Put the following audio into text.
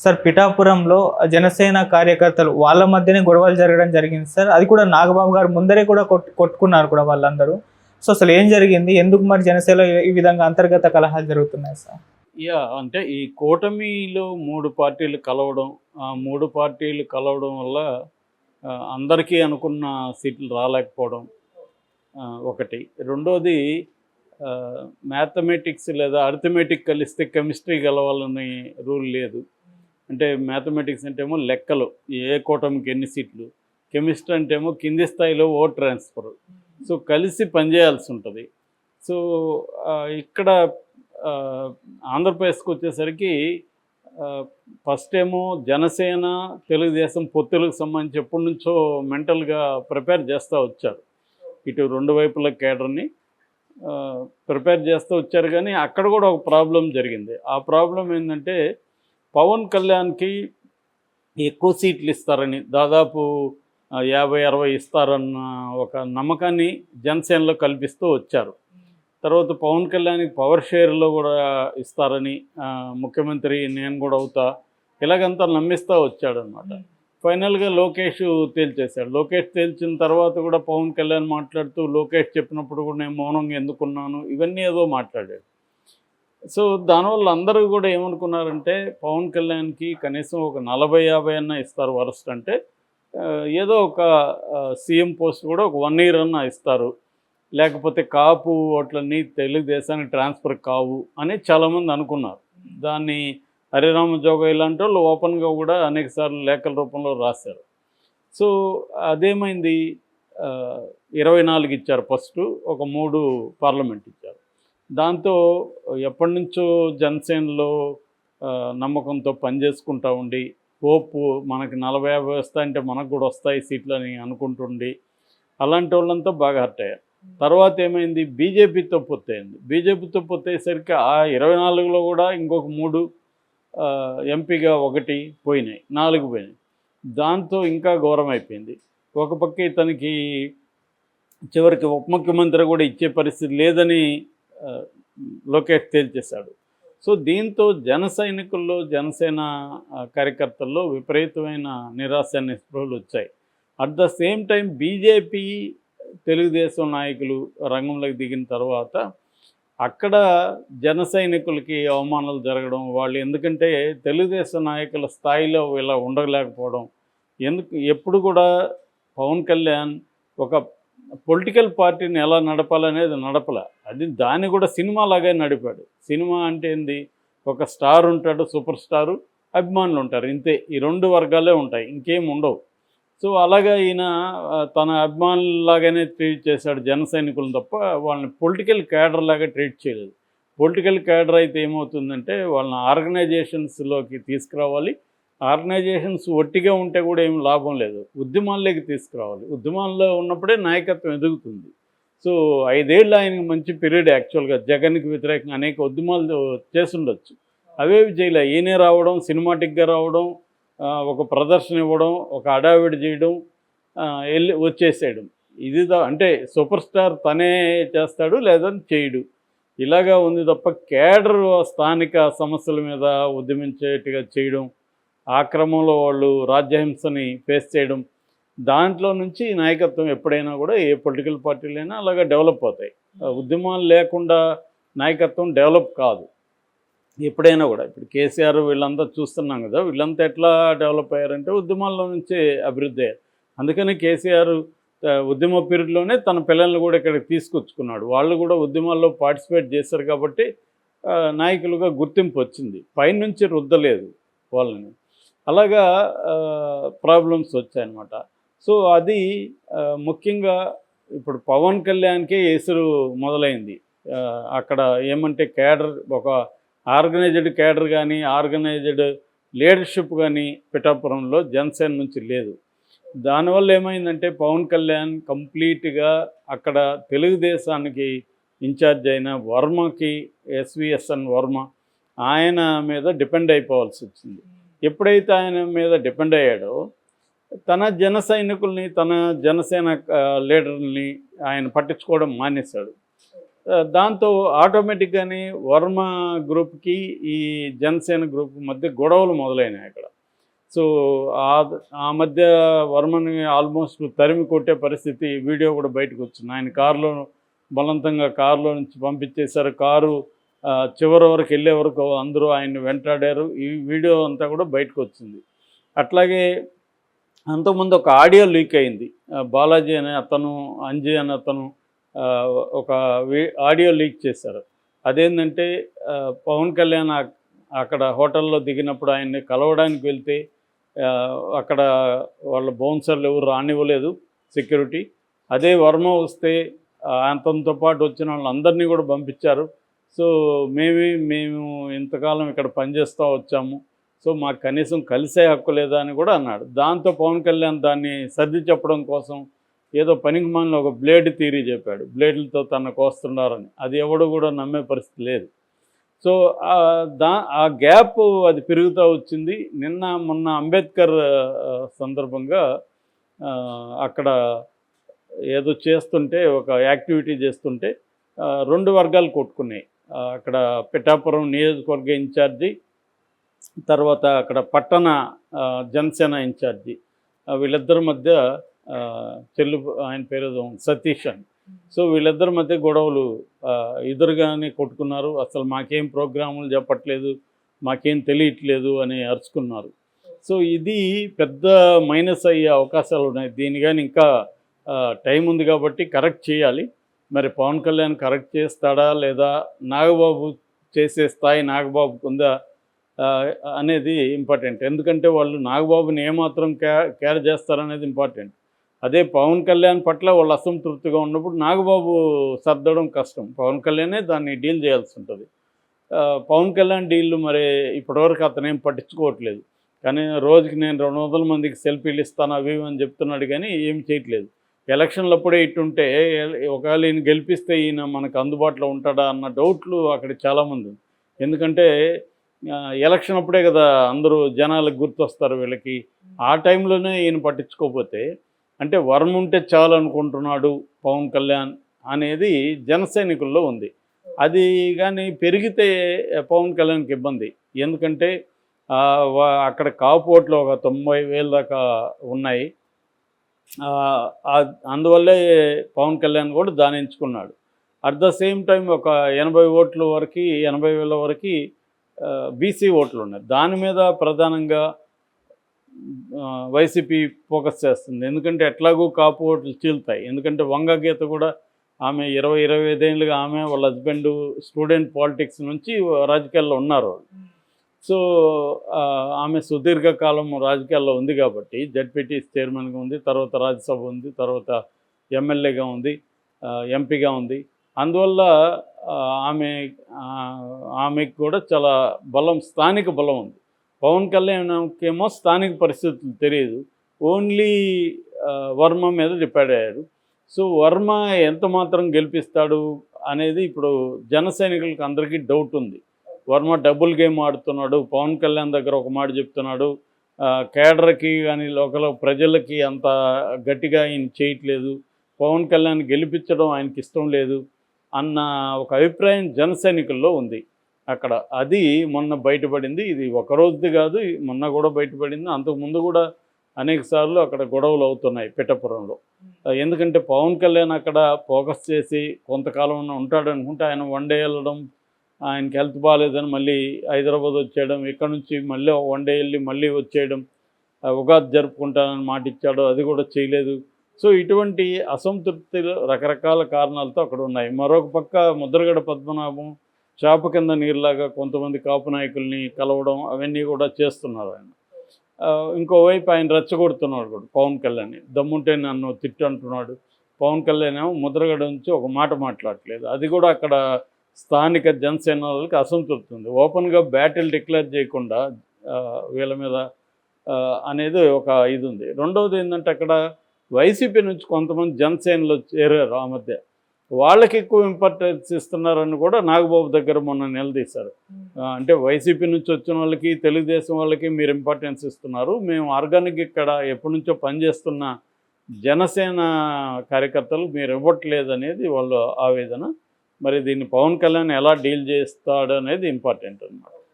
Sir పిఠాపురంలో జనసేన కార్యకర్తలు వాళ్ళ మధ్యనే గొడవలు జరగడం జరిగింది సార్. అది కూడా నాగబాబు గారు ముందరే కూడా కొట్టుకున్నారు కూడా వాళ్ళందరూ. సో అసలు ఏం జరిగింది? ఎందుకు మరి జనసేనలో ఈ విధంగా అంతర్గత కలహాలు జరుగుతున్నాయి సార్? అంటే ఈ కూటమిలో 3 పార్టీలు కలవడం, ఆ 3 పార్టీలు కలవడం వల్ల అందరికీ అనుకున్న సీట్లు రాలేకపోవడం ఒకటి. రెండోది మ్యాథమెటిక్స్ లేదా అరిథమెటిక్ కలిస్తే కెమిస్ట్రీ కలవాలని రూల్ లేదు. అంటే మ్యాథమెటిక్స్ అంటేమో లెక్కలు, ఏ కూటమికి ఎన్ని సీట్లు, కెమిస్ట్రీ అంటేమో కింది స్థాయిలో ఓట్ ట్రాన్స్ఫర్. సో కలిసి పనిచేయాల్సి ఉంటుంది. సో ఇక్కడ ఆంధ్రప్రదేశ్కి వచ్చేసరికి ఫస్ట్ ఏమో జనసేన తెలుగుదేశం పొత్తులకు సంబంధించి ఎప్పటి నుంచో మెంటల్గా ప్రిపేర్ చేస్తూ వచ్చారు. ఇటు రెండు వైపుల కేడర్ని ప్రిపేర్ చేస్తూ వచ్చారు. కానీ అక్కడ కూడా ఒక ప్రాబ్లం జరిగింది. ఆ ప్రాబ్లం ఏంటంటే పవన్ కళ్యాణ్కి ఎక్కువ సీట్లు ఇస్తారని, దాదాపు 50-60 ఇస్తారన్న ఒక నమ్మకాన్ని జనసేనలో కల్పిస్తూ వచ్చారు. తర్వాత పవన్ కళ్యాణ్కి పవర్ షేర్లో కూడా ఇస్తారని, ముఖ్యమంత్రి నేను కూడా అవుతా, ఇలాగంతా నమ్మిస్తూ వచ్చాడనమాట. ఫైనల్గా లోకేష్ తేల్చేశాడు. లోకేష్ తేల్చిన తర్వాత కూడా పవన్ కళ్యాణ్ మాట్లాడుతూ, లోకేష్ చెప్పినప్పుడు కూడా నేను మౌనంగా ఎందుకున్నాను, ఇవన్నీ ఏదో మాట్లాడాడు. సో దానివల్ల అందరూ కూడా ఏమనుకున్నారంటే పవన్ కళ్యాణ్కి కనీసం ఒక 40-50 అన్నా ఇస్తారు వరస్ట్ అంటే, ఏదో ఒక సీఎం పోస్ట్ కూడా ఒక 1 year అన్నా ఇస్తారు, లేకపోతే కాపు ఓట్లన్నీ తెలుగుదేశానికి ట్రాన్స్ఫర్ కావు అని చాలామంది అనుకున్నారు. దాన్ని హరిరామ జోగ ఇలాంటి వాళ్ళు ఓపెన్గా కూడా అనేకసార్లు లేఖల రూపంలో రాశారు. సో అదేమైంది, 24 ఇచ్చారు ఫస్ట్, ఒక 3 పార్లమెంట్ ఇచ్చారు. దాంతో ఎప్పటి నుంచో జనసేనలో నమ్మకంతో పనిచేసుకుంటూ ఉండి, హోప్ మనకి 40-50 వస్తాయంటే మనకు కూడా వస్తాయి సీట్లు అని అనుకుంటుండి, అలాంటి వాళ్ళంతా బాగా హర్ట్ అయ్యారు. తర్వాత ఏమైంది, బీజేపీతో పొత్తయింది. బీజేపీతో పొత్తయ్యేసరికి ఆ 24లో కూడా ఇంకొక 3 ఎంపీగా 1 పోయినాయి, 4 పోయినాయి. దాంతో ఇంకా ఘోరం అయిపోయింది. ఒక పక్క ఇతనికి చివరికి ఉప ముఖ్యమంత్రి కూడా ఇచ్చే పరిస్థితి లేదని లోకేష్ తేల్చేశాడు. సో దీంతో జన సైనికుల్లో, జనసేన కార్యకర్తల్లో విపరీతమైన నిరాశ నిస్పృహలు వచ్చాయి. At the same time BJP Telugu Desam నాయకులు రంగంలోకి దిగిన తర్వాత అక్కడ జన సైనికులకి అవమానాలు జరగడం, వాళ్ళు ఎందుకంటే తెలుగుదేశం నాయకుల స్థాయిలో ఇలా ఉండలేకపోవడం, ఎప్పుడు కూడా పవన్ కళ్యాణ్ ఒక పొలిటికల్ పార్టీని ఎలా నడపాలనేది నడపలే. దాన్ని కూడా సినిమాలాగే నడిపాడు. సినిమా అంటే ఏంది, ఒక స్టార్ ఉంటాడు, సూపర్ స్టారు, అభిమానులు ఉంటారు, ఇంతే. ఈ 2 వర్గాలే ఉంటాయి, ఇంకేం ఉండవు. సో అలాగా ఈయన తన అభిమానులాగానే ట్రీట్ చేశాడు జన సైనికులను తప్ప వాళ్ళని పొలిటికల్ క్యాడర్ లాగా ట్రీట్ చేయలేదు. పొలిటికల్ క్యాడర్ అయితే ఏమవుతుందంటే వాళ్ళని ఆర్గనైజేషన్స్లోకి తీసుకురావాలి. ఆర్గనైజేషన్స్ ఒట్టిగా ఉంటే కూడా ఏం లాభం లేదు, ఉద్యమాల్లోకి తీసుకురావాలి. ఉద్యమాల్లో ఉన్నప్పుడే నాయకత్వం ఎదుగుతుంది. సో 5 ఏళ్ళు ఆయనకి మంచి పీరియడ్. యాక్చువల్గా జగన్కి వ్యతిరేకంగా అనేక ఉద్యమాలు చేస్తుండొచ్చు, అవేవి చేయలే. ఈయనే రావడం, సినిమాటిక్గా రావడం, ఒక ప్రదర్శన ఇవ్వడం, ఒక హడావిడి చేయడం, వెళ్ళి వచ్చేసేయడం. ఇది అంటే సూపర్ స్టార్ తనే చేస్తాడు లేదని చేయడు, ఇలాగా ఉంది తప్ప కేడర్ స్థానిక సమస్యల మీద ఉద్యమించేట్టుగా చేయడం, ఆ క్రమంలో వాళ్ళు రాజ్యహింసని ఫేస్ చేయడం, దాంట్లో నుంచి నాయకత్వం ఎప్పుడైనా కూడా ఏ పొలిటికల్ పార్టీలైనా అలాగా డెవలప్ అవుతాయి. ఉద్యమాలు లేకుండా నాయకత్వం డెవలప్ కాదు ఎప్పుడైనా కూడా. ఇప్పుడు కేసీఆర్ వీళ్ళంతా చూస్తున్నాం కదా, వీళ్ళంతా ఎట్లా డెవలప్ అయ్యారంటే ఉద్యమాల్లో నుంచే అభివృద్ధి అయ్యారు. అందుకని కేసీఆర్ ఉద్యమ పీరియడ్లోనే తన పిల్లల్ని కూడా ఇక్కడికి తీసుకొచ్చుకున్నాడు. వాళ్ళు కూడా ఉద్యమాల్లో పార్టిసిపేట్ చేశారు కాబట్టి నాయకులుగా గుర్తింపు వచ్చింది, పైనుంచి రుద్దలేదు వాళ్ళని. అలాగా ప్రాబ్లమ్స్ వచ్చాయన్నమాట. సో అది ముఖ్యంగా ఇప్పుడు పవన్ కళ్యాణ్కే ఎసురు మొదలైంది. అక్కడ ఏమంటే కేడర్, ఒక ఆర్గనైజ్డ్ కేడర్ కానీ ఆర్గనైజ్డ్ లీడర్షిప్ కానీ పిఠాపురంలో జనసేన నుంచి లేదు. దానివల్ల ఏమైందంటే పవన్ కళ్యాణ్ కంప్లీట్గా అక్కడ తెలుగుదేశానికి ఇన్ఛార్జ్ అయిన వర్మకి, ఎస్విఎస్ఎన్ వర్మ, ఆయన మీద డిపెండ్ అయిపోవాల్సి వచ్చింది. ఎప్పుడైతే ఆయన మీద డిపెండ్ అయ్యాడో తన జన సైనికుల్ని, తన జనసేన లీడర్ని ఆయన పట్టించుకోవడం మానేశాడు. దాంతో ఆటోమేటిక్గానే వర్మ గ్రూప్కి ఈ జనసేన గ్రూప్ మధ్య గొడవలు మొదలైనాయి అక్కడ. సో ఆ మధ్య వర్మని ఆల్మోస్ట్ తరిమి కొట్టే పరిస్థితి వీడియో కూడా బయటకు వచ్చింది. ఆయన కారులో బలవంతంగా కారులో నుంచి పంపించేశారు. కారు చివరి వరకు వెళ్ళే వరకు అందరూ ఆయన్ని వెంటాడారు. ఈ వీడియో అంతా కూడా బయటకు వచ్చింది. అట్లాగే అంతకుముందు ఒక ఆడియో లీక్ అయింది. బాలాజీ అనే అతను, అంజీ అనే అతను ఒక ఆడియో లీక్ చేశారు. అదేంటంటే పవన్ కళ్యాణ్ అక్కడ హోటల్లో దిగినప్పుడు ఆయన్ని కలవడానికి వెళ్తే అక్కడ వాళ్ళ బౌన్సర్లు ఎవరు రానివ్వలేదు సెక్యూరిటీ. అదే వర్మ వస్తే అతనితో పాటు వచ్చిన వాళ్ళందరినీ కూడా పంపించారు. సో మేము ఇంతకాలం ఇక్కడ పనిచేస్తూ వచ్చాము, సో మాకు కనీసం కలిసే హక్కు లేదా అని కూడా అన్నాడు. దాంతో పవన్ కళ్యాణ్ దాన్ని సర్ది చెప్పడం కోసం ఏదో పనికిమాలిన ఒక బ్లేడ్ థియరీ చెప్పాడు, బ్లేడ్లతో తన కోస్తున్నారని. అది ఎవడు కూడా నమ్మే పరిస్థితి లేదు. సో ఆ గ్యాప్ అది పెరుగుతూ వచ్చింది. మొన్న అంబేద్కర్ సందర్భంగా అక్కడ ఏదో చేస్తుంటే, ఒక యాక్టివిటీ చేస్తుంటే 2 వర్గాలు కొట్టుకున్నాయి. అక్కడ పిఠాపురం నియోజకవర్గ ఇన్ఛార్జి, తర్వాత అక్కడ పట్టణ జనసేన ఇన్ఛార్జి, వీళ్ళిద్దరి మధ్య ఆయన పేరు సతీష్ అని. సో వీళ్ళిద్దరి మధ్య గొడవలు ఎదురుగానే కొట్టుకున్నారు. అసలు మాకేం ప్రోగ్రాములు చెప్పట్లేదు, మాకేం తెలియట్లేదు అని అరుచుకున్నారు. సో ఇది పెద్ద మైనస్ అయ్యే అవకాశాలు ఉన్నాయి. దీని కానీ ఇంకా టైం ఉంది కాబట్టి కరెక్ట్ చేయాలి. మరి పవన్ కళ్యాణ్ కరెక్ట్ చేస్తాడా లేదా, నాగబాబు చేసే స్థాయి నాగబాబుకు ఉందా అనేది ఇంపార్టెంట్. ఎందుకంటే వాళ్ళు నాగబాబుని ఏమాత్రం కేర్ చేస్తారనేది ఇంపార్టెంట్. అదే పవన్ కళ్యాణ్ పట్ల వాళ్ళు అసంతృప్తిగా ఉన్నప్పుడు నాగబాబు సర్దడం కష్టం. పవన్ కళ్యాణే దాన్ని డీల్ చేయాల్సి ఉంటుంది. పవన్ కళ్యాణ్ డీల్ మరి ఇప్పటివరకు అతనేం పట్టించుకోవట్లేదు. కానీ రోజుకి నేను 200 మందికి సెల్ఫీలు ఇస్తాను అవి అని చెప్తున్నాడు, కానీ ఏం చేయట్లేదు. ఎలక్షన్లు అప్పుడే ఇట్టుంటే ఒకవేళ ఈయన గెలిపిస్తే ఈయన మనకు అందుబాటులో ఉంటాడా అన్న డౌట్లు అక్కడ చాలామంది ఉంది. ఎందుకంటే ఎలక్షన్ అప్పుడే కదా అందరూ జనాలకు గుర్తొస్తారు వీళ్ళకి. ఆ టైంలోనే ఈయన పట్టించుకోకపోతే, అంటే వర్మ ఉంటే చాలు అనుకుంటున్నాడు పవన్ కళ్యాణ్ అనేది జనసైనికుల్లో ఉంది. అది కానీ పెరిగితే పవన్ కళ్యాణ్కి ఇబ్బంది. ఎందుకంటే అక్కడ కాపు ఓట్లు ఒక 90,000 దాకా ఉన్నాయి. అందువల్లే పవన్ కళ్యాణ్ కూడా దాన్ని ఎంచుకున్నాడు. అట్ ద సేమ్ టైం ఒక 80,000 వరకు బీసీ ఓట్లు ఉన్నాయి. దాని మీద ప్రధానంగా వైసీపీ ఫోకస్ చేస్తుంది. ఎందుకంటే ఎట్లాగూ కాపు ఓట్లు చీలుతాయి. ఎందుకంటే వంగ గీత కూడా ఆమె 20-25 ఏళ్ళుగా ఆమె వాళ్ళ హస్బెండ్ స్టూడెంట్ పాలిటిక్స్ నుంచి రాజకీయాల్లో ఉన్నారు. సో ఆమె సుదీర్ఘకాలం రాజకీయాల్లో ఉంది కాబట్టి జడ్పీటీ చైర్మన్గా ఉంది, తర్వాత రాజ్యసభ ఉంది, తర్వాత ఎమ్మెల్యేగా ఉంది, ఎంపీగా ఉంది. అందువల్ల ఆమెకు కూడా చాలా బలం, స్థానిక బలం ఉంది. పవన్ కళ్యాణ్కేమో స్థానిక పరిస్థితులు తెలియదు, ఓన్లీ వర్మ మీద డిపెండ్ అయ్యారు. సో వర్మ ఎంత మాత్రం గెలిపిస్తాడు అనేది ఇప్పుడు జన సైనికులకు అందరికీ డౌట్ ఉంది. వర్మ డబుల్ గేమ్ ఆడుతున్నాడు. పవన్ కళ్యాణ్ దగ్గర ఒక మాట చెప్తున్నాడు, కేడర్కి కానీ లోకల్ ప్రజలకి అంత గట్టిగా ఆయన చేయట్లేదు, పవన్ కళ్యాణ్ గెలిపించడం ఆయనకి ఇష్టం లేదు అన్న ఒక అభిప్రాయం జన సైనికుల్లో ఉంది అక్కడ. అది మొన్న బయటపడింది. ఇది ఒకరోజుది కాదు, మొన్న కూడా బయటపడింది. అంతకుముందు కూడా అనేక సార్లు అక్కడ గొడవలు అవుతున్నాయి పిఠాపురంలో. ఎందుకంటే పవన్ కళ్యాణ్ అక్కడ ఫోకస్ చేసి కొంతకాలం ఉంటాడు అనుకుంటే, ఆయన వన్ డే వెళ్ళడం, ఆయనకి హెల్త్ బాగాలేదని మళ్ళీ హైదరాబాద్ వచ్చేయడం, ఇక్కడ నుంచి మళ్ళీ వన్ డే వెళ్ళి మళ్ళీ వచ్చేయడం, ఉగాది జరుపుకుంటానని మాట ఇచ్చాడు, అది కూడా చేయలేదు. సో ఇటువంటి అసంతృప్తులు రకరకాల కారణాలతో అక్కడ ఉన్నాయి. మరొక పక్క ముద్రగడ పద్మనాభం చేప కింద నీరులాగా కొంతమంది కాపు నాయకుల్ని కలవడం అవన్నీ కూడా చేస్తున్నారు ఆయన. ఇంకోవైపు ఆయన రెచ్చగొడుతున్నాడు కూడా పవన్ కళ్యాణ్, దమ్ముంటే నన్ను తిట్టు అంటున్నాడు. పవన్ కళ్యాణ్ ఏమో ముద్రగడ నుంచి ఒక మాట మాట్లాడట్లేదు. అది కూడా అక్కడ స్థానిక జనసేనలకి అసంతృప్తి ఉంది. ఓపెన్గా బ్యాటిల్ డిక్లేర్ చేయకుండా వీళ్ళ మీద అనేది ఒక ఇది ఉంది. రెండవది ఏంటంటే అక్కడ వైసీపీ నుంచి కొంతమంది జనసేనలు చేరారు ఆ మధ్య, వాళ్ళకి ఎక్కువ ఇంపార్టెన్స్ ఇస్తున్నారని కూడా నాగబాబు దగ్గర మొన్న నిలదీశారు. అంటే వైసీపీ నుంచి వచ్చిన వాళ్ళకి, తెలుగుదేశం వాళ్ళకి మీరు ఇంపార్టెన్స్ ఇస్తున్నారు, మేము ఆర్గానిక్ ఇక్కడ ఎప్పటి నుంచో పనిచేస్తున్న జనసేన కార్యకర్తలు మీరు ఇవ్వట్లేదు అనేది వాళ్ళ ఆవేదన. మరి దీన్ని పవన్ కళ్యాణ్ ఎలా డీల్ చేస్తాడు అనేది ఇంపార్టెంట్ అన్నమాట.